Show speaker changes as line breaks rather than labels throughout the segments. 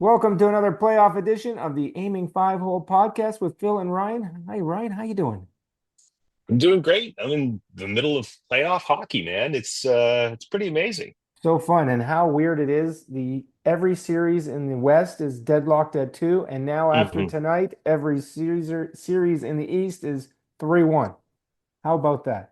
Welcome to another playoff edition of the Aiming Five Hole podcast with Phil and Ryan. Hi, Ryan. How you doing?
I'm doing great. I'm in the middle of playoff hockey, man. It's pretty amazing.
So fun, and how weird it is. The every series in the West is deadlocked at two, and now after
Hmm.
tonight, every series in the East is 3-1. How about that?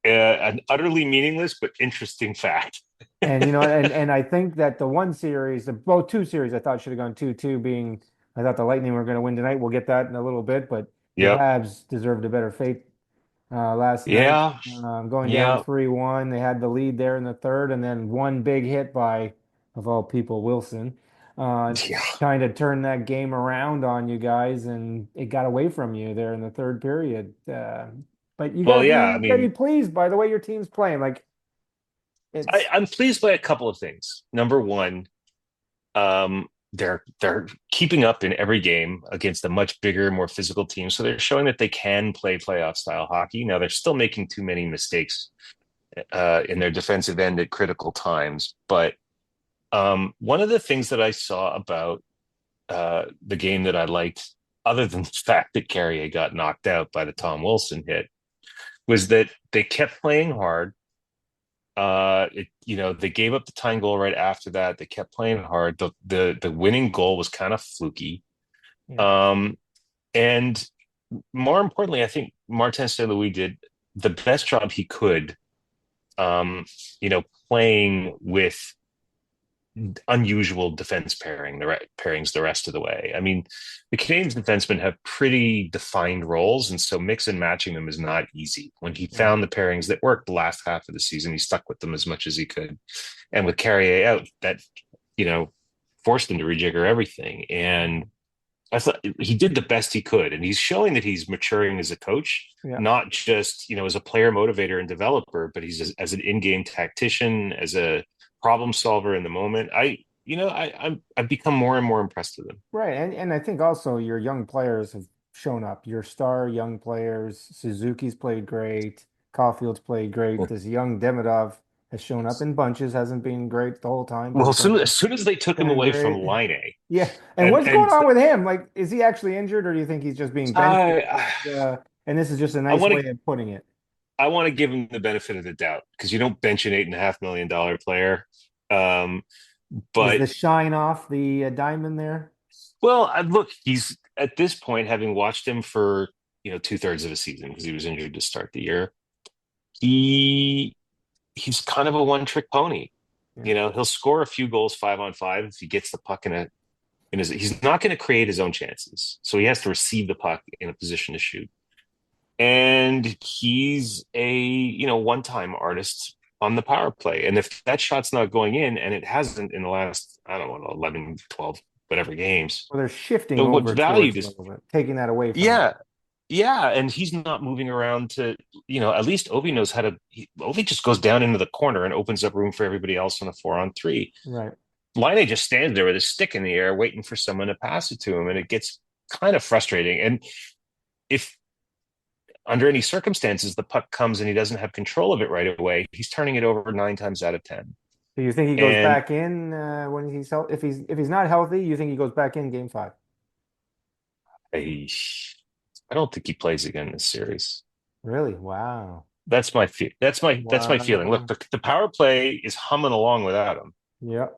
An utterly meaningless but interesting fact.
And and I think that the one series, both two series, I thought should have gone 2-2, being I thought the Lightning were going to win tonight. We'll get that in a little bit, but the
Yep.
Habs deserved a better fate last night,
Yeah.
going down
Yeah.
3-1. They had the lead there in the third, and then one big hit by, of all people, Wilson.
Yeah.
Kind of turned that game around on you guys, and it got away from you there in the third period. But
Well, yeah. I
you gotta be
mean,
pleased by the way your team's playing. Like it's
I'm pleased by a couple of things. Number one, they're keeping up in every game against a much bigger, more physical team. So they're showing that they can play playoff style hockey. Now they're still making too many mistakes in their defensive end at critical times, but one of the things that I saw about the game that I liked, other than the fact that Carrier got knocked out by the Tom Wilson hit, was that they kept playing hard. They gave up the tying goal right after that. They kept playing hard. The winning goal was kind of fluky.
yeah,
Um, and more importantly, I think Martin St. Louis did the best job he could. Um, playing with unusual defense pairings the rest of the way. I mean, the Canadiens defensemen have pretty defined roles, and so mix and matching them is not easy. When he
yeah.
found the pairings that worked the last half of the season, he stuck with them as much as he could. And with Carrier out, that you know forced him to rejigger everything. And I thought he did the best he could, and he's showing that he's maturing as a coach,
Yeah.
not just as a player motivator and developer, but he's as an in-game tactician, as a problem solver in the moment. I've become more and more impressed with him.
Right. And I think also your young players have shown up. Your star young players, Suzuki's played great, Caulfield's played great. This young Demidov has shown up in bunches, hasn't been great the whole time, but
Well,
he's
as soon as they took him
been
away from
great.
Line A,
Yeah. And
and
what's going
and
on with him? Like, is he actually injured or do you think he's just being benched?
I
And this is just a
I
nice
want to
way of putting it.
I want to give him the benefit of the doubt because you don't bench an $8.5 million player. Um,
Is
but
the shine off the diamond there?
Well, look, he's at this point, having watched him for two-thirds of a season because he was injured to start the year. He he's kind of a one-trick pony.
Yeah.
He'll score a few goals 5-on-5 if he gets the puck in his. He's not going to create his own chances, so he has to receive the puck in a position to shoot. And he's a one-time artist on the power play. And if that shot's not going in, and it hasn't in the last, I don't know, 11, 12, whatever games,
Well, they're shifting
what's
over towards
valued
him a
is,
little bit, taking that away from him.
yeah, yeah, and he's not moving around at least Ovi knows how to. Ovi just goes down into the corner and opens up room for everybody else on a 4-on-3.
Right.
Line just stands there with his stick in the air, waiting for someone to pass it to him, and it gets kind of frustrating. And if under any circumstances the puck comes and he doesn't have control of it right away, he's turning it over 9 times out of 10.
Do you think he goes
And
back in when if he's not healthy? You think he goes back in game five?
I, I don't think he plays again this series.
Really? Wow.
That's my feeling. Look,
Wow.
the power play is humming along without him.
Yep.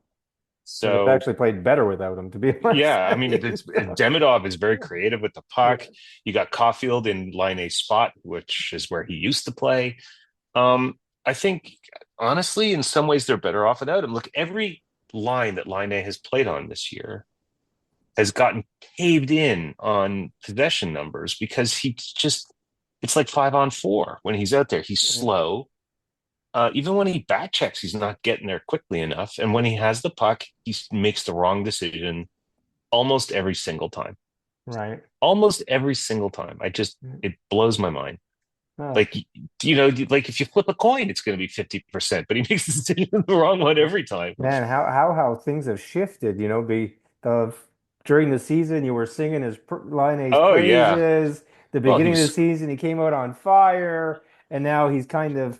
And they've
So
actually played better without him, to be honest
yeah, I
with
mean,
you.
Demidov is very creative with the puck.
Yeah.
You got Caulfield in line A spot, which is where he used to play. I think honestly, in some ways, they're better off without him. Look, every line that line A has played on this year has gotten caved in on possession numbers because it's like 5-on-4 when he's out there. He's
Yeah.
slow. Even when he back checks, he's not getting there quickly enough. And when he has the puck, he makes the wrong decision almost every single time.
Right.
Almost every single time. It blows my mind.
Oh,
Like, like if you flip a coin, it's going to be 50%, but he makes the decision the wrong one every time.
man, how things have shifted, be the during the season you were singing his line A's
Oh, yeah.
praises. The
Well, he
beginning of the
was,
season he came out on fire, and now he's kind of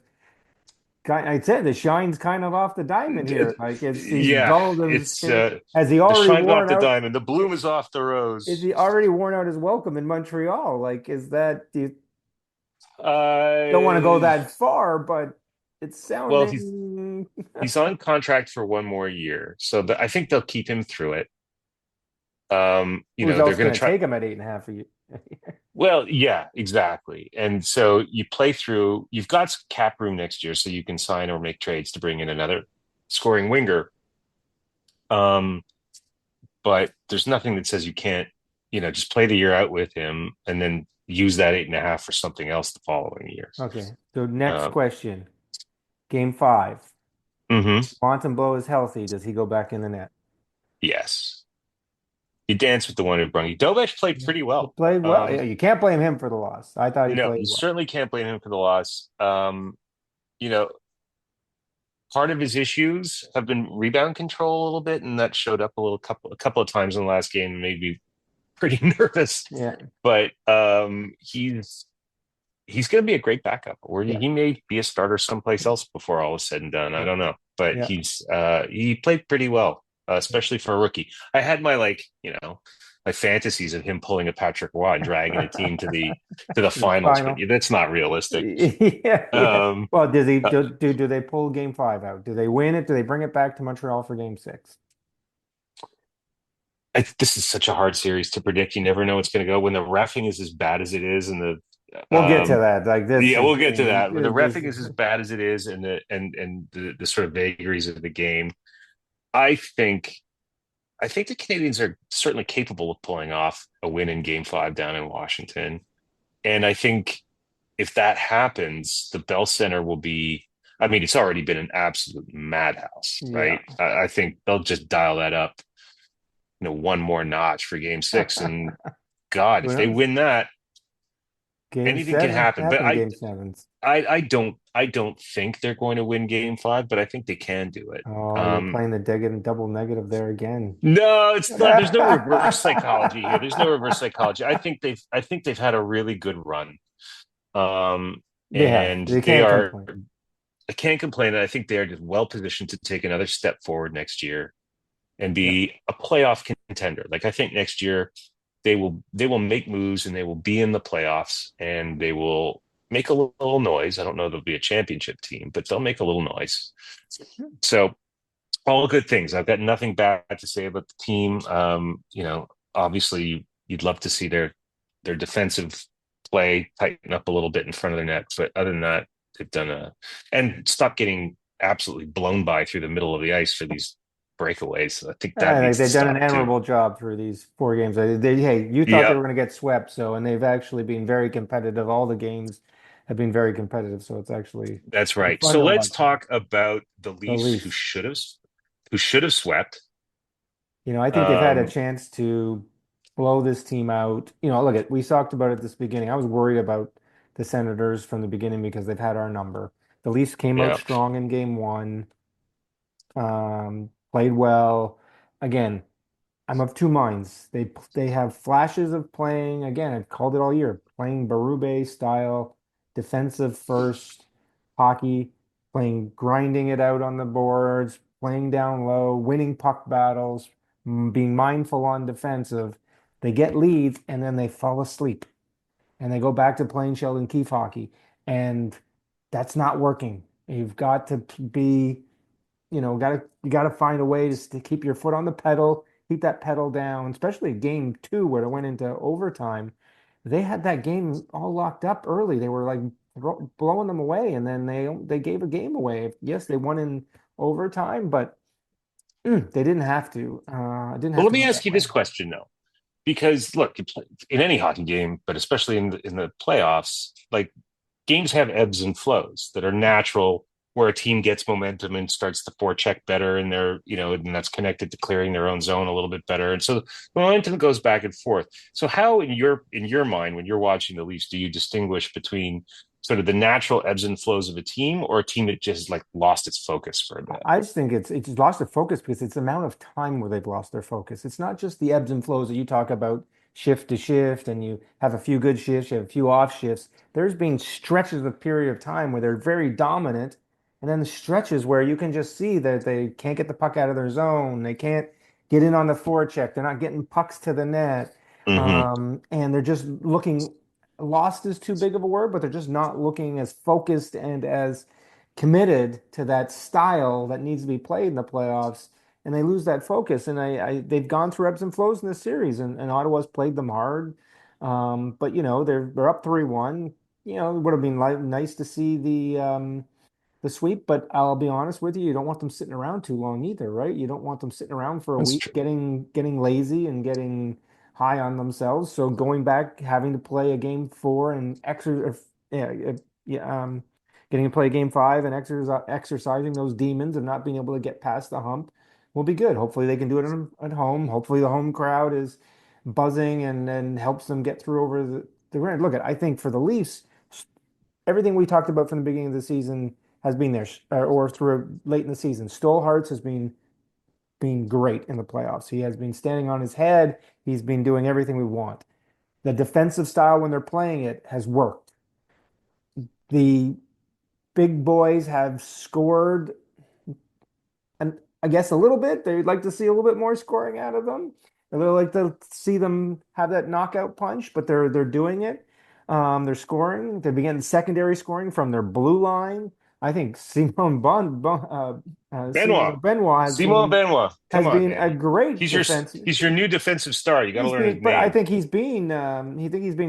I said the shine's kind of off the diamond here. Like it's he's
Yeah,
dulled
it's
has he
the
already
shine's off
worn
the
out?
diamond. The bloom is off the
Is
rose.
he already worn out his welcome in Montreal? Like, is that you don't want to go
Uh,
that far, but it's
well,
sounding
he's on contract for one more year, so I think they'll keep him through it.
who's
They're
else
going
going
to
to
try.
take him at 8.5 a year?
Well, yeah, exactly. And so you play through. You've got cap room next year, so you can sign or make trades to bring in another scoring winger. Um, but there's nothing that says you can't, just play the year out with him and then use that 8.5 for something else the following year.
Okay, so next
Uh,
question. Game 5.
mhm.
Fontainebleau is healthy. Does he go back in the net?
Yes. You dance with the one who brung you. Dovesh played
Yeah.
pretty
He
well.
played well. Yeah, you can't blame him for the loss. I thought he
No,
played
you
well.
certainly can't blame him for the loss. You know, Part of his issues have been rebound control a little bit, and that showed up a couple of times in the last game and made me pretty nervous.
Yeah,
But he's going to be a great backup, or
yeah,
he may be a starter someplace else before all is said and done. I
yeah,
don't know, but
yeah.
he played pretty well,
Yeah.
especially for a rookie. I had my fantasies of him pulling a Patrick Waugh and dragging a team to the
The
finals, but
final.
that's not realistic.
Yeah, yeah.
Um,
Well, does he
uh,
do they pull game 5 out? Do they win it? Do they bring it back to Montreal for game 6?
this is such a hard series to predict. You never know what's going to go when the refing is as bad as it is, and
We'll get to that. Like this
yeah,
is
we'll get to that. But the
this
refing is as bad as it is, and the sort of vagaries of the game. I think I think the Canadians are certainly capable of pulling off a win in Game Five down in Washington, and I think if that happens, the Bell Center will be. I mean, it's already been an absolute madhouse,
yeah.
right? I think they'll just dial that up, one more notch for Game Six, and God,
Who
if they
knows?
win that,
Game
anything can
7
happen. But
happened
I,
game 7s.
I, I don't, I don't think they're going to win Game Five, but I think they can do it.
Oh, you're
Um,
playing the double negative there again.
no, it's not. There's no reverse psychology here. There's no reverse psychology. I think they've had a really good run.
They have.
And
They
they
can't
are.
complain.
I can't complain. I think they are just well positioned to take another step forward next year and
Yeah.
be a playoff contender. Like I think next year they will make moves and they will be in the playoffs and they will make a little noise. I don't know if they'll be a championship team, but they'll make a little noise. So all good things. I've got nothing bad to say about the team. Obviously you'd love to see their defensive play tighten up a little bit in front of their net, but other than that, they've done and stop getting absolutely blown by through the middle of the ice for these breakaways. I think that
Like
needs to
they've done an
stop too.
admirable job through these 4 games. Hey, you thought they
Yeah,
were going to get swept, and they've actually been very competitive. All the games have been very competitive, so
that's
it's
right.
fun
So
to
let's
watch.
talk about the
The
Leafs
Leafs.
who should have swept.
I think they've had a
Um,
chance to blow this team out. We talked about it at this beginning. I was worried about the Senators from the beginning because they've had our number. The Leafs came out
yeah.
strong in game 1, played well. Again, I'm of two minds. They have flashes of playing, again, I've called it all year, playing Berube style, defensive first hockey, playing grinding it out on the boards, playing down low, winning puck battles, being mindful on defensive. They get leads and then they fall asleep and they go back to playing Sheldon Keefe hockey. And that's not working. You've got to be you got to find a way to keep your foot on the pedal, keep that pedal down, especially game 2 where it went into overtime. They had that game all locked up early. They were like blowing them away, and then they gave a game away. Yes, they won in overtime, but they didn't have to. It didn't
Well,
have
let
to
me
go
ask
that
you
way.
this question though, because look, in any hockey game, but especially in the playoffs, like games have ebbs and flows that are natural where a team gets momentum and starts to forecheck better and and that's connected to clearing their own zone a little bit better. And so the momentum goes back and forth. So how in your mind, when you're watching the Leafs, do you distinguish between sort of the natural ebbs and flows of a team or a team that just like lost its focus for a bit?
I just think it's just lost their focus because it's the amount of time where they've lost their focus. It's not just the ebbs and flows that you talk about shift to shift, and you have a few good shifts, you have a few off shifts. There's been stretches of period of time where they're very dominant, And then the stretches where you can just see that they can't get the puck out of their zone. They can't get in on the forecheck. They're not getting pucks to the net.
Hmm.
And they're just looking, lost is too big of a word, but they're just not looking as focused and as committed to that style that needs to be played in the playoffs. And they lose that focus. And they've gone through ebbs and flows in this series, and Ottawa's played them hard. But they're up 3-1. It would have been nice to see the sweep, but I'll be honest with you, you don't want them sitting around too long either, right? You don't want them sitting around for a
That's
week
true.
getting lazy and getting high on themselves. So going back, having to play a game four and yeah, yeah, getting to play game five and exercising those demons of not being able to get past the hump will be good. Hopefully they can do it at home. Hopefully the home crowd is buzzing and helps them get through over the rent. Look, I think for the Leafs, everything we talked about from the beginning of the season has been there, or through late in the season. Stolhart's has been great in the playoffs. He has been standing on his head. He's been doing everything we want. The defensive style when they're playing it has worked. The big boys have scored, and I guess a little bit. They'd like to see a little bit more scoring out of them. They'd like to see them have that knockout punch, but they're doing it. They're scoring. They're beginning secondary scoring from their blue line. I think
Benoit.
Simon Benoit
Simon Benoit. Come
has
on,
been a
man.
great defense.
He's your new defensive star. You got to
He's
learn his
been, but I
name.
think he's been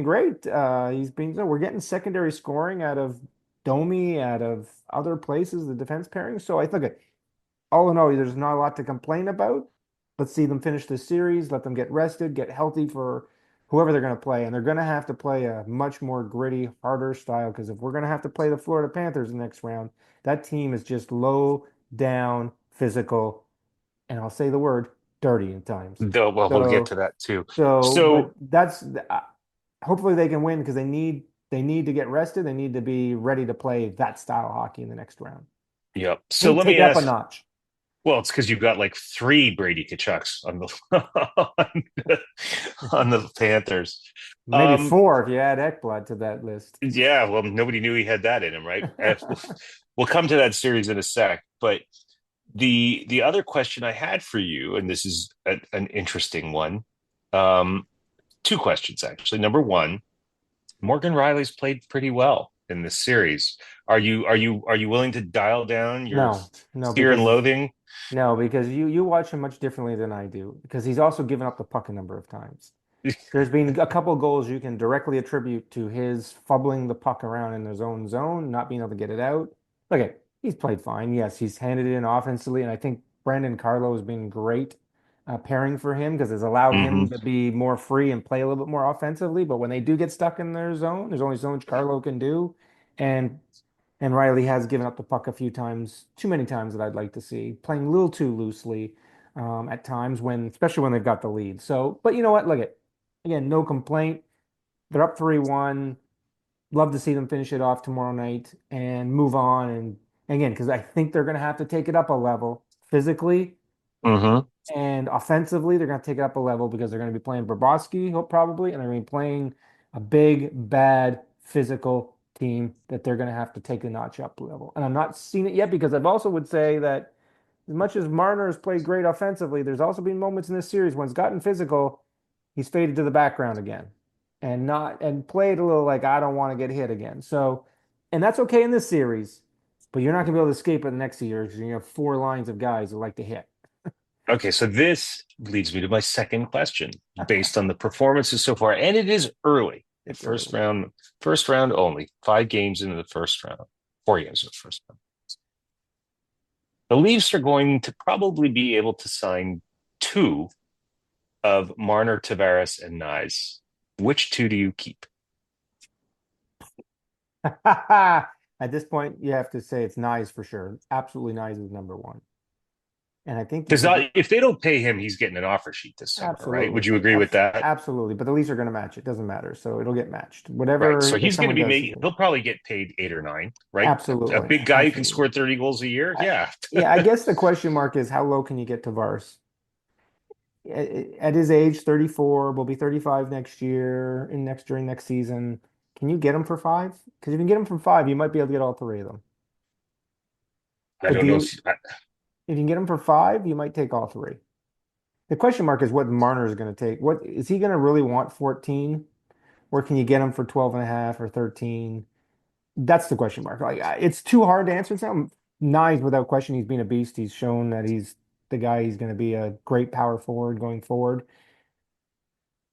great. He's been, so we're getting secondary scoring out of Domi, out of other places, the defense pairing. So I think all in all, there's not a lot to complain about. Let's see them finish this series, let them get rested, get healthy for whoever they're going to play. And they're going to have to play a much more gritty, harder style because if we're going to have to play the Florida Panthers the next round, that team is just low down, physical, and I'll say the word dirty at times.
Though, well, we'll get
So,
to that too.
but
So,
that's hopefully they can win because they need to get rested. They need to be ready to play that style of hockey in the next round.
yep. So
And
let
take
me
it up a
ask.
notch.
Well, it's because you've got like three Brady Kachucks on the on the Panthers.
Maybe
Um,
four if you add Ekblad to that list.
yeah, well, nobody knew he had that in him, right? We'll come to that series in a sec, but the other question I had for you, and this is an interesting one. Um, Two questions actually. Number one, Morgan Riley's played pretty well in this series. Are you willing to dial down your
No, no,
fear and
because
loathing?
no, because you watch him much differently than I do. Because he's also given up the puck a number of times. There's been a couple of goals you can directly attribute to his fumbling the puck around in his own zone, not being able to get it out. Okay, he's played fine. Yes, he's handed it in offensively, and I think Brandon Carlo has been great pairing for him because it's allowed him
Hmm.
to be more free and play a little bit more offensively. But when they do get stuck in their zone, there's only so much Carlo can do, and and Riley has given up the puck a few times, too many times that I'd like to see, playing a little too loosely at times especially when they've got the lead. So, but you know what? Look at again, no complaint. They're up 3-1. Love to see them finish it off tomorrow night and move on. And again, because I think they're going to have to take it up a level physically
Hmm.
and offensively. They're going to take it up a level because they're going to be playing Bobrovsky, probably, and they're going to be playing a big, bad, physical team that they're going to have to take a notch up level. And I'm not seeing it yet because I've also would say that as much as Marner has played great offensively, there's also been moments in this series when it's gotten physical, he's faded to the background again and played a little like I don't want to get hit again. So, and that's okay in this series, but you're not going to be able to escape it the next year because you have four lines of guys that like to hit.
Okay, so this leads me to my second question, based on the performances so far, and it is early.
It's
First
early.
round, first round only. 5 games into the first round, 4 games in the first round. The Leafs are going to probably be able to sign two of Marner, Tavares, and Nyes. Which two do you keep?
At this point, you have to say it's Nyes for sure. Absolutely, Nyes is number one. And I think
Because
if you
if they don't pay him, he's getting an offer sheet this summer, right? Would
absolutely,
you agree with that?
absolutely, but the Leafs are going to match it. Doesn't matter, so it'll get matched.
Right.
Whatever
So
if
he's going to
someone
be
does,
making, he'll probably get paid 8 or 9, right? A
absolutely,
big guy who can
absolutely.
score 30 goals a year.
I,
Yeah.
yeah, I guess the question mark is how low can you get Tavares? At his age, 34, will be 35 next year, during next season. Can you get him for five? Because if you can get him for five, you might be able to get all three of them.
I
But
don't know if
if you can get him for five, you might take all three. The question mark is what Marner is going to take. What is he going to really want 14? Or can you get him for 12 and a half or 13? That's the question mark. Like it's too hard to answer. Some Nines without question, he's been a beast. He's shown that he's the guy. He's going to be a great power forward going forward.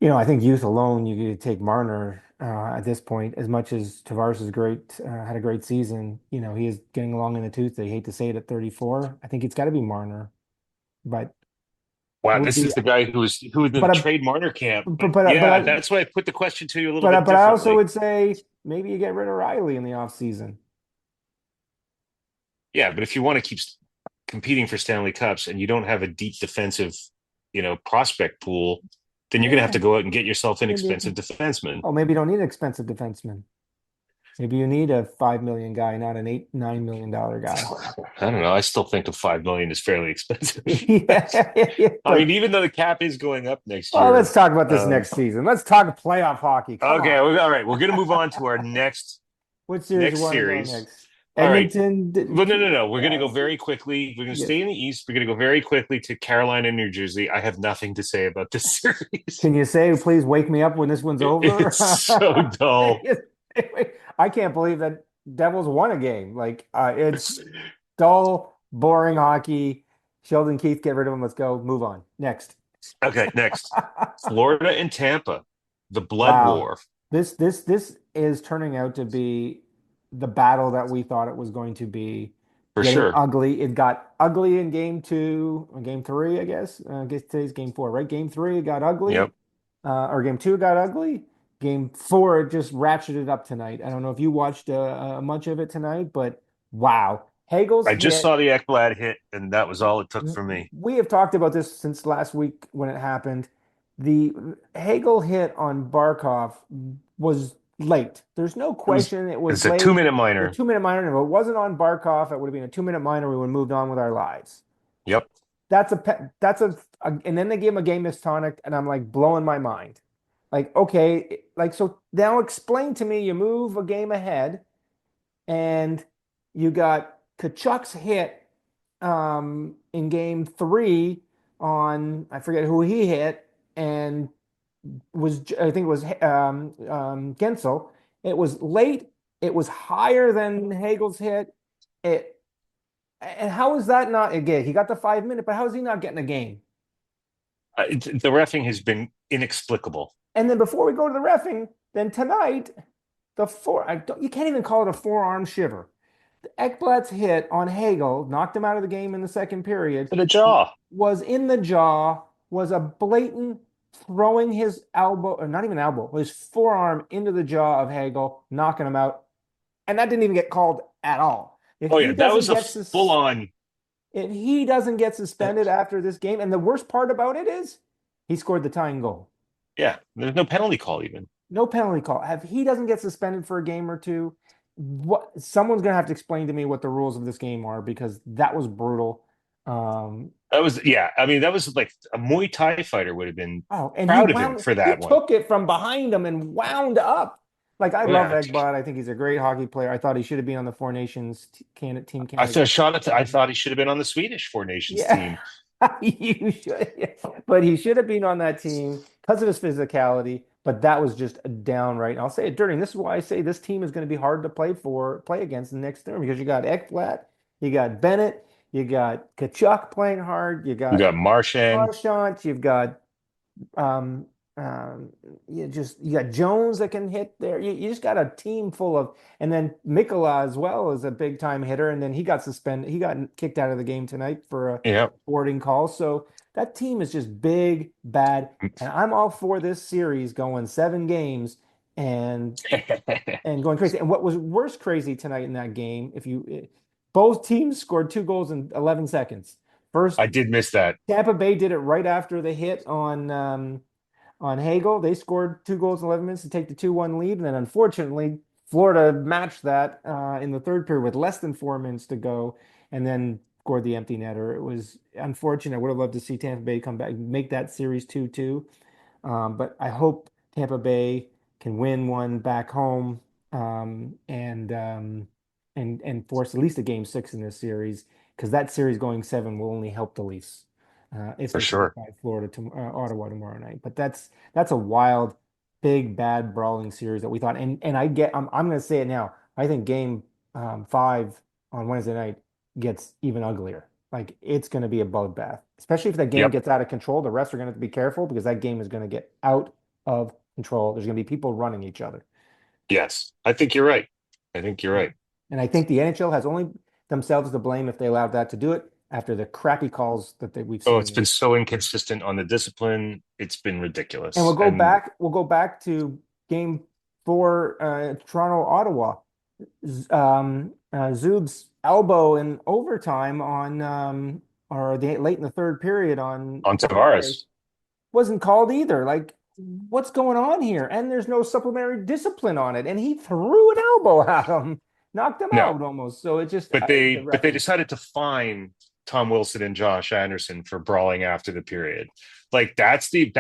I think youth alone, you could take Marner at this point. As much as Tavares is great, had a great season. He is getting along in the tooth. They hate to say it at 34. I think it's got to be Marner, but I
wow,
would
this
be,
is the guy who in the
but I,
trade Marner camp. But
but
yeah,
I,
that's why I put the question to you a little
but I,
bit
but I also
differently.
would say maybe you get rid of Riley in the offseason.
Yeah, but if you want to keep competing for Stanley Cups and you don't have a deep defensive, prospect pool, then you're going to have
Yeah,
to go out and get yourself an
maybe.
expensive defenseman.
Oh, maybe you don't need an expensive defenseman. Maybe you need a 5 million guy, not an $8, $9 million guy.
I don't know. I still think the 5 million is fairly expensive.
Yeah, yeah,
I mean,
but
even though the cap is going up next
well, let's
year.
talk about this next season. Let's talk playoff hockey. Come
Okay,
on.
all right. We're going to move on to our
What series you
next
want to go
series.
next?
All right.
Edmonton.
Well, no, no, no. We're going to go
Yes.
very quickly. We're going to
Yes.
stay in the East. We're going to go very quickly to Carolina, New Jersey. I have nothing to say about this series.
Can you say, please wake me up when this one's over?
It's so dull.
I can't believe that Devils won a game. Like, it's dull, boring hockey. Sheldon Keefe, get rid of him. Let's go. Move on. Next.
Okay, next. Florida and Tampa, the blood
Wow.
war
This is turning out to be the battle that we thought it was going to be,
for
getting
sure.
ugly. It got ugly in game two, or game three, I guess. I guess today's game four, right? Game three, it got ugly.
Yep.
Or game two, it got ugly. Game four, it just ratcheted up tonight. I don't know if you watched much of it tonight, but wow. Hagel's
I just
hit.
saw the Ekblad hit, and that was all it took for me.
We have talked about this since last week when it happened. The Hagel hit on Barkov was late. There's no
It was
question it was
it's a
late.
2 minute
The
minor.
2 minute minor. If it wasn't on Barkov, it would have been a 2 minute minor. We would have moved on with our lives.
Yep.
And then they gave him a game misconduct, and I'm like blowing my mind. Like, okay, like, so now explain to me, you move a game ahead and you got Kachuk's hit in game three on, I forget who he hit, and I think it was Gensel. It was late. It was higher than Hagel's hit. It and how is that not again? He got the 5 minute, but how is he not getting a game?
The refing has been inexplicable.
And then before we go to the refing, then tonight you can't even call it a forearm shiver. Ekblad's hit on Hagel knocked him out of the game in the second period,
To the jaw.
was in the jaw, was a blatant throwing his elbow, or not even elbow, his forearm into the jaw of Hagel, knocking him out. And that didn't even get called at all.
Oh yeah, that was a full on.
If he doesn't get suspended after this game, and the worst part about it is he scored the tying goal.
Yeah, there's no penalty call even.
No penalty call. If he doesn't get suspended for a game or two, what someone's gonna have to explain to me what the rules of this game are because that was brutal. Um,
That was yeah. I mean, that was like a Muay Thai fighter would have been
oh, and
proud of him for
he
that one.
took it from behind him and wound up. Like I
Oh,
love
yeah,
Egbot. I think he's a great hockey player. I thought he should have been on the Four Nations Team
I
Canada.
thought shot at. I thought he should have been on the Swedish Four Nations
Yeah,
team.
you should, yeah. But he should have been on that team because of his physicality. But that was just a downright. And I'll say it dirty. And this is why I say this team is going to be hard to play against the next term because you got Ekflat, you got Bennett, you got Kachuk playing hard, you
We
got
got Marchand.
Marchand, you've got um, you got Jones that can hit there. You just got a team full of, and then Mikola as well is a big time hitter. And then he got suspended. He got kicked out of the game tonight for a
Yeah.
boarding call. So that team is just big, bad. And I'm all for this series going 7 games and going crazy. And what was worse crazy tonight in that game, both teams scored 2 goals in 11 seconds. First,
I did miss that.
Tampa Bay did it right after the hit on Hagel. They scored 2 goals in 11 minutes to take the 2-1 lead. And then unfortunately, Florida matched that in the third period with less than 4 minutes to go and then scored the empty netter. It was unfortunate. I would have loved to see Tampa Bay come back, make that series 2-2. But I hope Tampa Bay can win one back home. And and force at least a game six in this series because that series going seven will only help the Leafs if
for
they take
sure.
by Florida to Ottawa tomorrow night. But that's a wild, big, bad brawling series that we thought. And I'm going to say it now. I think game five on Wednesday night gets even uglier. Like it's going to be a bloodbath, especially if that game
Yep.
gets out of control. The refs are going to have to be careful because that game is going to get out of control. There's going to be people running each other.
Yes. I think you're right. I think you're
Yeah.
right.
And I think the NHL has only themselves to blame if they allowed that to do it after the crappy calls we've
Oh,
seen
it's been
this.
so inconsistent on the discipline. It's been
And
ridiculous. And
we'll go back to game four, Toronto, Ottawa. Zub's elbow in overtime on or late in the third period on
on
Tavares
Tavares.
wasn't called either. Like, what's going on here? And there's no supplementary discipline on it. And he threw an elbow at him, knocked him
No,
out almost. So it just
but
the
they
refing.
decided to fine Tom Wilson and Josh Anderson for brawling after the period. Like that's the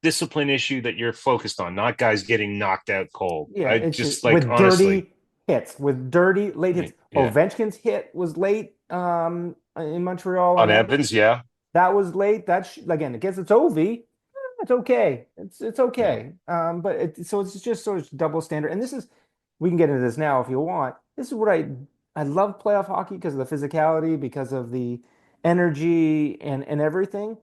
discipline issue that you're focused on, not guys getting knocked out cold.
Yeah,
I
it's just
just like
with
honestly,
dirty hits, with dirty late hits.
yeah.
Ovechkin's hit was late in Montreal
On
on Evans.
Evans, yeah.
That was late. That's again, I guess it's Ovi. It's okay. It's
Yeah.
okay. But so it's just sort of double standard. And this is we can get into this now if you want. This is what I love playoff hockey because of the physicality, because of the energy and everything.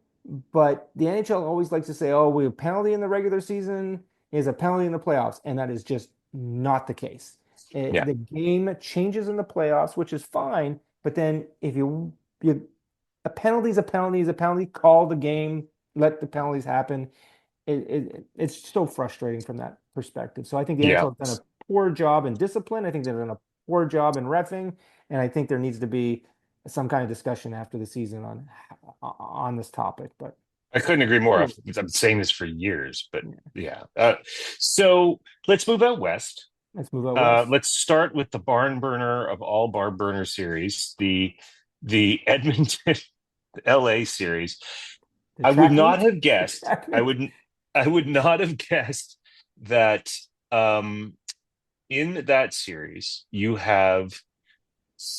But the NHL always likes to say, "Oh, we have penalty in the regular season is a penalty in the playoffs," and that is just not the case.
Yeah.
The game changes in the playoffs, which is fine. But then if you a penalty is a penalty is a penalty. Call the game, let the penalties happen. It's so frustrating from that perspective. So I think the
Yeah.
NHL has done a poor job in discipline. I think they've done a poor job in reffing, and I think there needs to be some kind of discussion after the season on this topic. But
I couldn't agree more.
anyway,
I've been saying this for years, but
yeah,
yeah. So let's move out west.
let's move out west.
Let's start with the barn burner of all barn burner series, the Edmonton LA series.
The
I would
track
not
meet,
have
the
guessed.
track meet.
I would not have guessed that um, in that series you have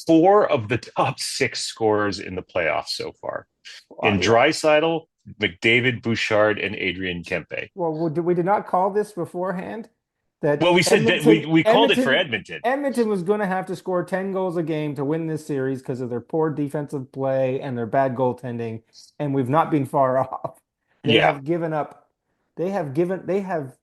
four of the top six scorers in the playoffs so far. In
Yeah.
Draisaitl, McDavid, Bouchard, and Adrian Kempe.
Well, we did not call this beforehand that
Well, we said that we called it for Edmonton.
Edmonton was going to have to score 10 goals a game to win this series because of their poor defensive play and their bad goaltending, and we've not been far off. They
Yeah,
have given up. They have given. They have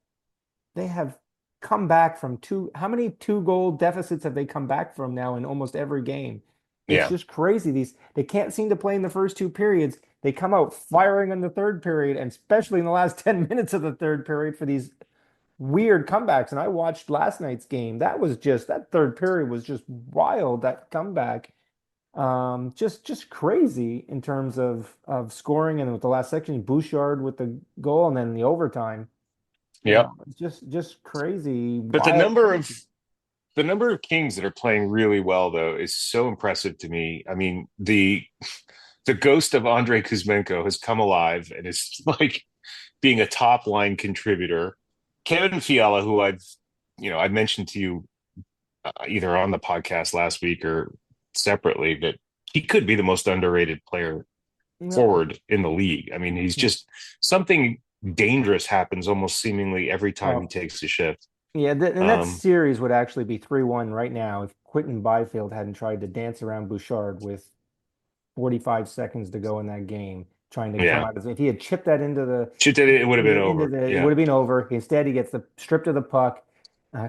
come back from how many two-goal deficits have they come back from now in almost every game? It's
yeah,
just crazy. They can't seem to play in the first two periods. They come out firing in the third period, and especially in the last 10 minutes of the third period for these weird comebacks. And I watched last night's game. That third period was just wild, that comeback. Just crazy in terms of scoring and with the last section, Bouchard with the goal and then the overtime.
yeah.
It's just crazy,
But
wild, crazy.
the number of Kings that are playing really well though is so impressive to me. I mean, the ghost of Andrei Kuzmenko has come alive and is like being a top line contributor. Kevin Fiala, who I mentioned to you either on the podcast last week or separately, that he could be the most underrated player
Yeah.
forward in the league. I mean, he's just something dangerous happens almost seemingly every time he
Well,
takes a shift.
yeah, and that
Um,
series would actually be 3-1 right now if Quentin Byfield hadn't tried to dance around Bouchard with 45 seconds to go in that game, trying to come
yeah,
out as if he had chipped that into the
should it would have been
into
over.
the it
Yeah,
would have been over. Instead, he gets the stripped of the puck.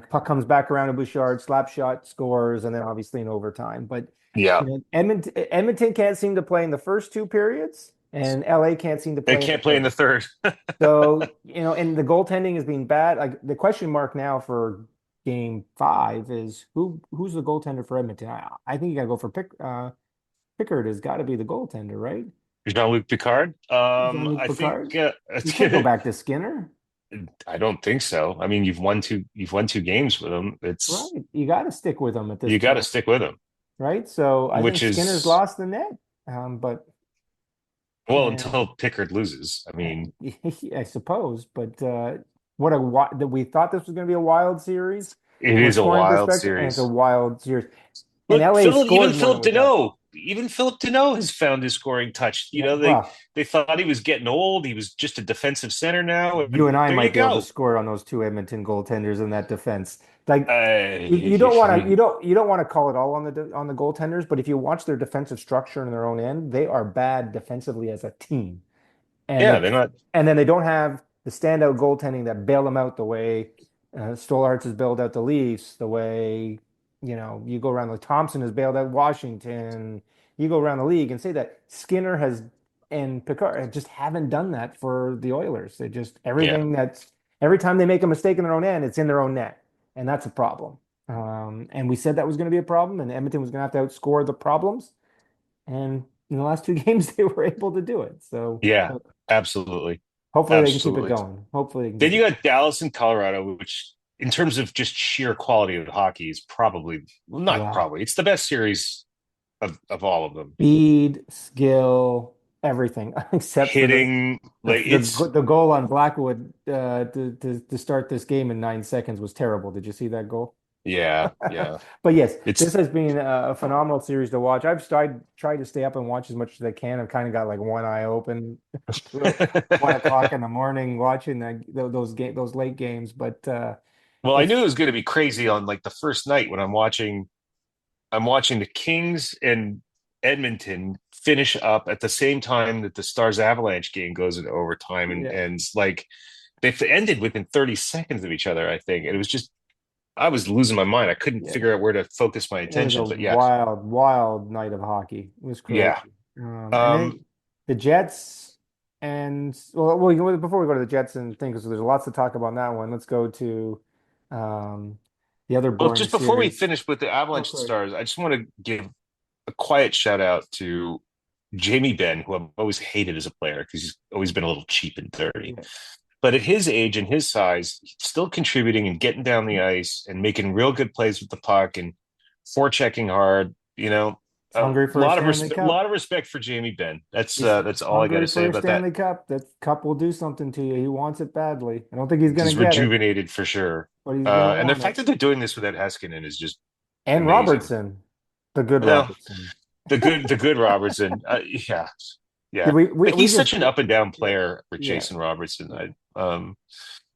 Puck comes back around to Bouchard, slap shot, scores, and then obviously in overtime. But
yeah.
Edmonton can't seem to play in the first two periods, and LA can't seem to
They
play in the
can't play in the
third.
third.
So, and the goaltending has been bad. Like the question mark now for game five is who's the goaltender for Edmonton? I think you gotta go for Pickard has got to be the goaltender, right?
Jean-Luc Picard.
Jean-Luc
I think
Picard. You can't go back to Skinner,
I don't think so. I mean, you've won two games with him.
right?
It's
You got to stick with him at this
you got to
point,
stick with him,
right? So I think
which
Skinner's
is
lost the net, but
well
uh,
until Pickard loses. I mean,
I suppose. But what a that we thought this was going to be a wild series
it
from a
is a
scoring
wild
perspective, and it's a
series.
wild series. And
Look,
LA scored more than we thought.
Even Philip Deneau has found his scoring touch.
Yeah, well,
They thought he was getting old. He was just a defensive center now,
you
and
and I
there you
might be able to
go.
score on those two Edmonton goaltenders in that defense. Like you don't want to
Uh,
you don't want to call it all on the goaltenders, but if you watch their defensive structure in their own end, they are bad defensively as a team. And
yeah,
it
they're not.
and then they don't have the standout goaltending that bail them out the way Stolarz has bailed out the Leafs, the way you go around like Thompson has bailed out Washington. You go around the league and say that Skinner has and Picard just haven't done that for the Oilers. They just
Yeah,
every time they make a mistake in their own end, it's in their own net, and that's a problem. And we said that was going to be a problem, and Edmonton was going to have to outscore the problems. And in the last two games, they were able to do it. So
yeah, absolutely,
hopefully they can keep it
absolutely.
going. Hopefully they can
Then
keep it
you
going.
got Dallas and Colorado, which, in terms of just sheer quality of hockey, is probably well, not
Wow.
probably. It's the best series of all of them.
Speed, skill, everything except for
Hitting, like it's
the goal on Blackwood to start this game in 9 seconds was terrible. Did you see that goal?
yeah, yeah.
But yes, this
It's
has been a phenomenal series to watch. I've tried to stay up and watch as much as I can. I've kind of got like one eye open till 1 o'clock in the morning watching those late games. But
well, I
it's
knew it was going to be crazy on like the first night when I'm watching the Kings and Edmonton finish up at the same time that the Stars Avalanche game goes into overtime,
yeah,
and it's like they've ended within 30 seconds of each other, I think. And it was just I was losing my mind. I couldn't
yeah.
figure out where to focus my
It was a
attention. But yeah,
wild, wild night of hockey. It was
yeah.
crazy. And
Um,
then the Jets and before we go to the Jets and things, so there's lots to talk about in that one. Let's go to um, the other
well,
boring
just before we
series.
finish with the
Oh,
Avalanche
sorry.
Stars, I just want to give a quiet shout out to Jamie Benn, who I've always hated as a player because he's always been a little cheap and dirty.
Yeah.
But at his age and his size, he's still contributing and getting down the ice and making real good plays with the puck and forechecking hard.
He's hungry for a Stanley
A lot
Cup.
of respect for Jamie Benn.
He's
That's all I got to
hungry
say
for a
about that.
Stanley Cup. That cup will do something to you. He wants it badly. I don't think he's going
He's
to get it,
rejuvenated for sure.
but he's going to
And the
want it.
fact that they're doing this without Heskinen is just
And
amazing.
Robertson, the good
Well,
Robertson.
the good Robertson, yeah,
Did
yeah.
we
But
we
he's
just
such an up and down
yeah
player with
yeah.
Jason Robertson.
Yeah.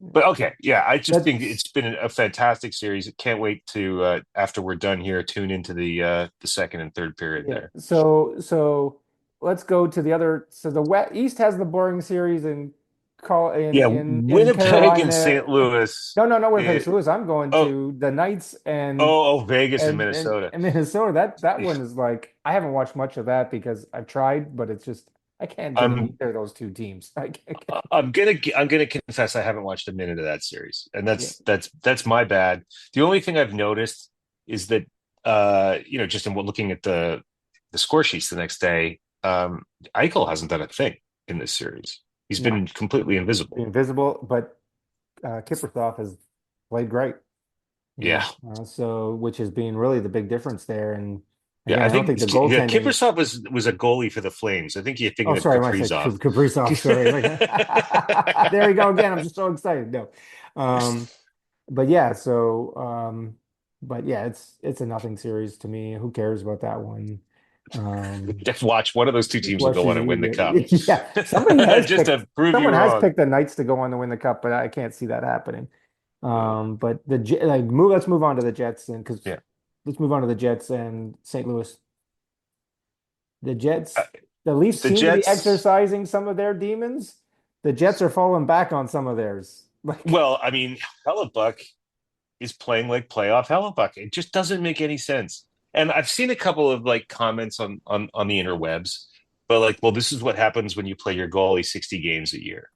But okay, yeah, I just think
That's
it's been a fantastic series. I can't wait to after we're done here, tune into the second and third period
yeah.
there.
So let's go to the other. So the West East has the boring series in call
Yeah,
in
Winnipeg and
Carolina.
St. Louis.
No, no, no. Winnipeg,
eh,
St. Louis. I'm going
oh,
to the Knights and
Vegas and Minnesota.
and Minnesota. That one is like I haven't watched much of that because I've tried, but it's just I can't get into
I'm
either of those two teams.
I'm gonna confess I haven't watched a minute of that series, and
Yeah.
that's my bad. The only thing I've noticed is that just in looking at the score sheets the next day, Eichel hasn't done a thing in this series. He's
No,
been completely invisible.
invisible, but Kiprusoff has played great.
Yeah,
So which has been really the big difference there. And
yeah.
again,
I
I don't
think
think the goaltending.
Kiprasov was a goalie for the Flames. I think you're
Oh,
thinking of
sorry, when I said
Kaprizov.
Kaprizov, sorry. Like, there we go again. I'm just so excited. No, um, but yeah, but yeah, it's a nothing series to me. Who cares about that one? Um,
Just watch one of those two
just
teams will
watch
go on
these.
and win the cup,
Yeah,
just to prove you
someone has
wrong.
picked the Knights to go on to win the cup, but I can't see that happening. But like move. Let's move on to the Jets and because
Yeah,
let's move on to the Jets and St. Louis. The
uh,
Jets, the Leafs
the
seem to be
Jets.
exercising some of their demons. The Jets are falling back on some of theirs. Like,
Well, I mean, Hellebuck is playing like playoff Hellebuck. It just doesn't make any sense. And I've seen a couple of like comments on the interwebs, but like, well, this is what happens when you play your goalie 60 games a year.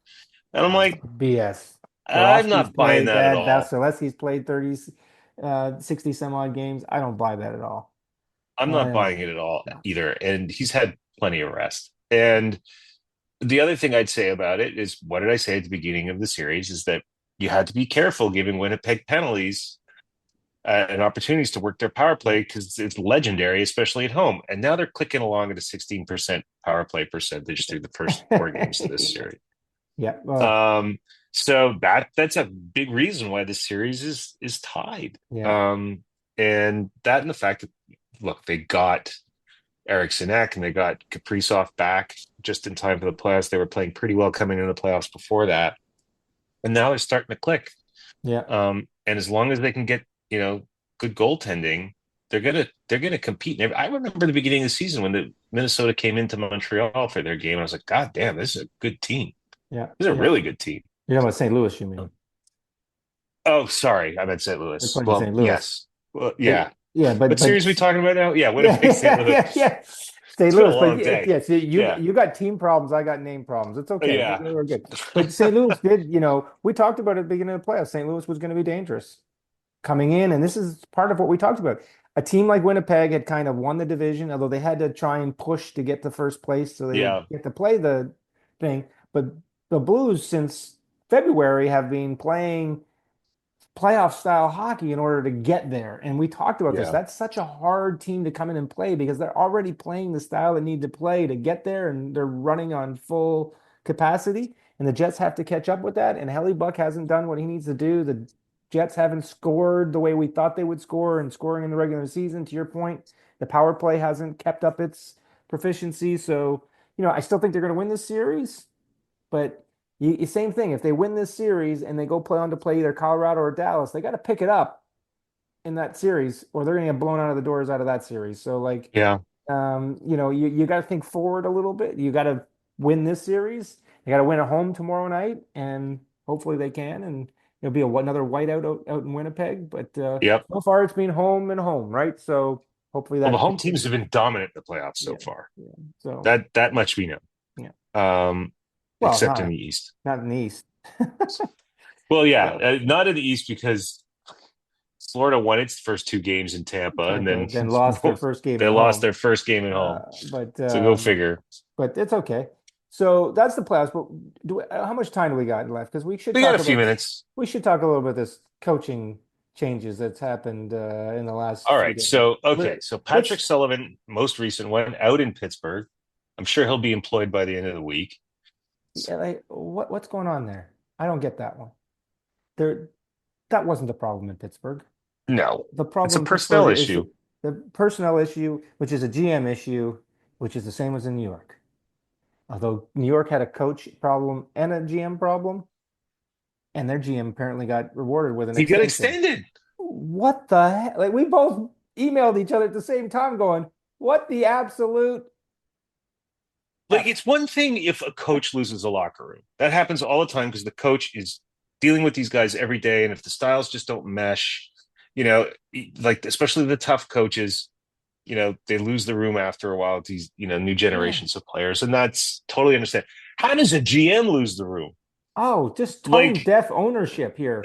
And I'm like,
BS.
I'm
Borowski's
not buying
played
that at
that.
all.
Vasilevsky's played 30, 60 some odd games. I don't buy that at all.
I'm
I
not
don't.
buying it at all
No.
either. And he's had plenty of rest. And the other thing I'd say about it is what did I say at the beginning of the series is that you had to be careful giving Winnipeg penalties and opportunities to work their power play because it's legendary, especially at home. And now they're clicking along at a 16% power play percentage through the first four games of this series.
Yeah. Well,
Um, so that's a big reason why this series is tied.
yeah.
And that and the fact that look, they got Eriksson Ek and they got Kaprizov back just in time for the playoffs. They were playing pretty well coming into the playoffs before that, and now they're starting to click.
Yeah,
And as long as they can get, good goaltending, they're gonna compete. And I remember the beginning of the season when the Minnesota came into Montreal for their game, and I was like, God damn, this is a good team.
yeah,
This is a
yeah.
really good team.
You're talking about St. Louis, you mean?
Oh, sorry, I meant St.
They're
Louis.
playing
Well,
St. Louis.
yes, well,
But
yeah.
yeah,
What series are we talking about now? Yeah,
yeah,
Winnipeg, St.
yeah,
Louis.
yeah, yeah. St.
It's been a
Louis, but
long day.
yeah, see, you
Yeah,
you got team problems, I got name problems. It's okay.
yeah,
We're good. But St. Louis did, we talked about at the beginning of the playoffs. St. Louis was going to be dangerous coming in, and this is part of what we talked about. A team like Winnipeg had kind of won the division, although they had to try and push to get to first place so they would
yeah,
get to play the thing. But the Blues, since February, have been playing playoff style hockey in order to get there. And we talked about this.
yeah,
That's such a hard team to come in and play because they're already playing the style they need to play to get there, and they're running on full capacity. And the Jets have to catch up with that. And Helly Buck hasn't done what he needs to do. The Jets haven't scored the way we thought they would score and scoring in the regular season. To your point, the power play hasn't kept up its proficiency. So, I still think they're going to win this series. But same thing. If they win this series and they go play on to play either Colorado or Dallas, they got to pick it up in that series, or they're going to get blown out of the doors out of that series. So, like,
yeah,
you got to think forward a little bit. You got to win this series. You got to win at home tomorrow night, and hopefully they can. And it'll be another whiteout out in Winnipeg. But
yep.
so far, it's been home and home, right? So hopefully
Well, the
that
home teams have
continues.
been dominant in the playoffs so
Yeah,
far.
yeah. So
That much we know.
yeah.
Um,
Well,
except in the East.
not in the East.
Well, yeah,
So.
not in the East because Florida won its first two games in Tampa, and
Tampa,
then
then lost their first game
they
at
lost
home.
their first game at home.
But
So go figure.
it's okay. So that's the playoffs. But how much time do we got left? Because
We got a few minutes.
we should talk a little bit this coaching changes that's happened in the last
All
few
right.
days.
So okay. So Patrick
Let's
Sullivan, most recent one, out in Pittsburgh. I'm sure he'll be employed by the end of the week.
yeah, like, what's going on there? I don't get that one. There, that wasn't the problem in Pittsburgh.
No,
The
it's a
problem in
personnel
Pittsburgh is
issue.
the personnel issue, which is a GM issue, which is the same as in New York. Although New York had a coach problem and a GM problem, and their GM apparently got rewarded with an
He got
extension.
extended.
What the heck? Like we both emailed each other at the same time going, what the absolute
Like
F?
it's one thing if a coach loses a locker room. That happens all the time because the coach is dealing with these guys every day, and if the styles just don't mesh, you know, like especially the tough coaches, they lose the room after a while with these, new
Yeah.
generations of players, and that's totally understand. How does a GM lose the room?
Oh, just tone
Like,
deaf ownership here.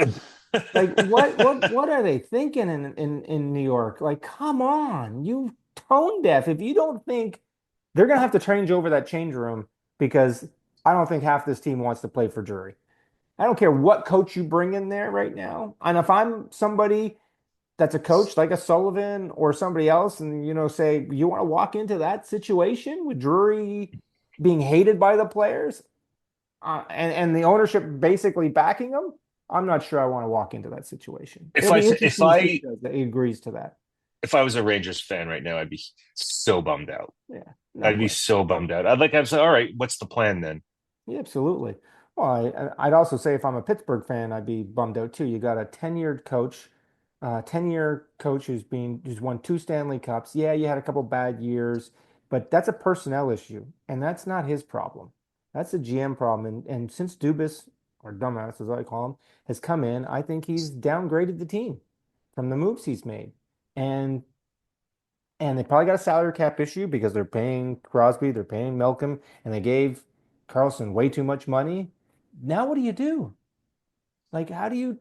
Like what are they thinking in New York? Like, come on, you tone deaf. If you don't think they're gonna have to change over that change room because I don't think half this team wants to play for Drury. I don't care what coach you bring in there right now. And if I'm somebody that's a coach like a Sullivan or somebody else, and say you want to walk into that situation with Drury being hated by the players, and the ownership basically backing them, I'm not sure I want to walk into that situation.
if
It'll
I
be
if
interesting to see
I
if he agrees to that.
if I was a Rangers fan right now, I'd be so bummed out.
Yeah, no
I'd be
question.
so bummed out. I'd like to have said, all right, what's the plan then?
Yeah, absolutely. Well, I'd also say if I'm a Pittsburgh fan, I'd be bummed out too. You got a tenured coach, 10-year coach who's won two Stanley Cups. Yeah, you had a couple bad years, but that's a personnel issue, and that's not his problem. That's a GM problem. And since Dubas, or Dumbass as I call him, has come in, I think he's downgraded the team from the moves he's made. And they probably got a salary cap issue because they're paying Crosby, they're paying Malcolm, and they gave Carlson way too much money. Now what do you do? Like, how do you?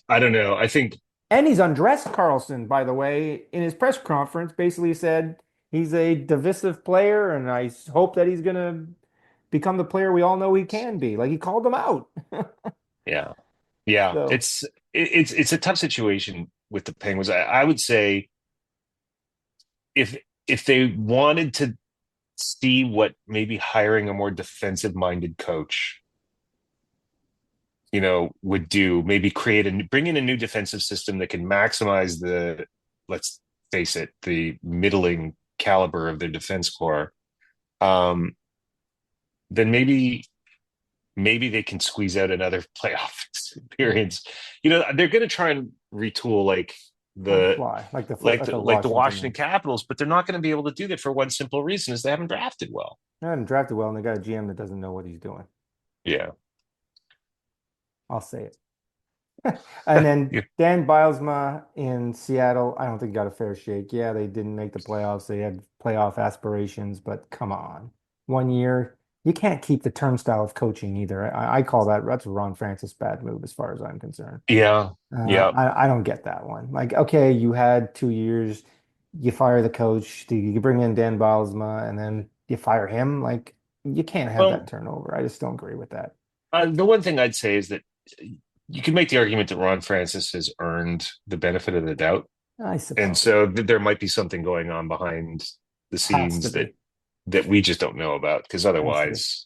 I don't know. I think
And he's undressed Carlson, by the way, in his press conference. Basically said he's a divisive player, and I hope that he's gonna become the player we all know he can be. Like he called him out.
yeah. Yeah,
So,
it's a tough situation with the Penguins. I would say if they wanted to see what maybe hiring a more defensive minded coach, would do, maybe bring in a new defensive system that can maximize the, let's face it, the middling caliber of their defense core, um, then maybe they can squeeze out another playoff experience. They're going to try and retool
on the
the
fly,
like
like
the
the
like the
Washington
Washington
one.
Capitals, but they're not going to be able to do that for one simple reason: is they haven't drafted well.
They haven't drafted well, and they got a GM that doesn't know what he's doing.
Yeah,
I'll say it. And then
yeah.
Dan Bilesma in Seattle, I don't think got a fair shake. Yeah, they didn't make the playoffs. They had playoff aspirations, but come on. 1 year, you can't keep the turnstile of coaching either. I call that's a Ron Francis bad move as far as I'm concerned.
Yeah, yeah.
I don't get that one. Like, okay, you had 2 years, you fire the coach, you bring in Dan Bilesma, and then you fire him. Like, you can't have that
Well,
turnover. I just don't agree with that.
the one thing I'd say is that you can make the argument that Ron Francis has earned the benefit of the doubt,
I
and
suppose.
so there might be something going on behind the
Has to
scenes that
be.
that we just don't know about. Because
Has to be.
otherwise,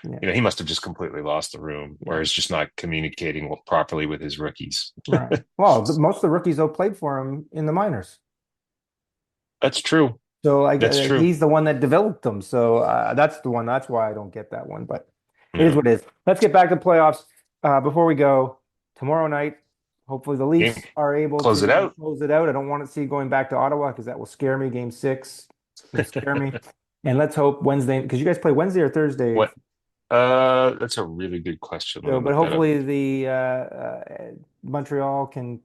Yeah.
he must have just completely lost the room,
Yeah.
or is just not communicating properly with his rookies.
Right. Well, most of the rookies though played for him in the minors.
That's true.
So like
That's true.
he's the one that developed them. So that's the one. That's why I don't get that one. But it is
Yeah.
what it is. Let's get back to playoffs. Before we go, tomorrow night, hopefully the
Game.
Leafs are able
Close it
to
out.
close it out. I don't want to see going back to Ottawa because that will scare me. Game six will scare me. And let's hope Wednesday, because you guys play Wednesday or Thursday.
What? That's a really good question. Let
So,
me
but
look that up.
hopefully the Montreal can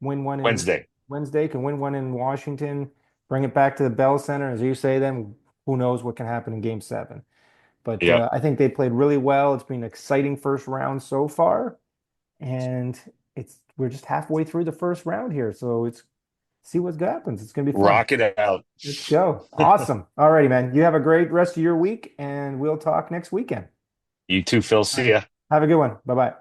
win one in
Wednesday.
Wednesday, can win one in Washington, bring it back to the Bell Center. As you say, then who knows what can happen in Game 7. But
Yeah.
I think they played really well. It's been an exciting first round so far, and we're just halfway through the first round here. So it's see what happens. It's gonna be fun.
Rock it out.
Let's go. Awesome. All righty, man. You have a great rest of your week, and we'll talk next weekend.
You too, Phil.
All
See
right.
ya.
Have a good one. Bye bye.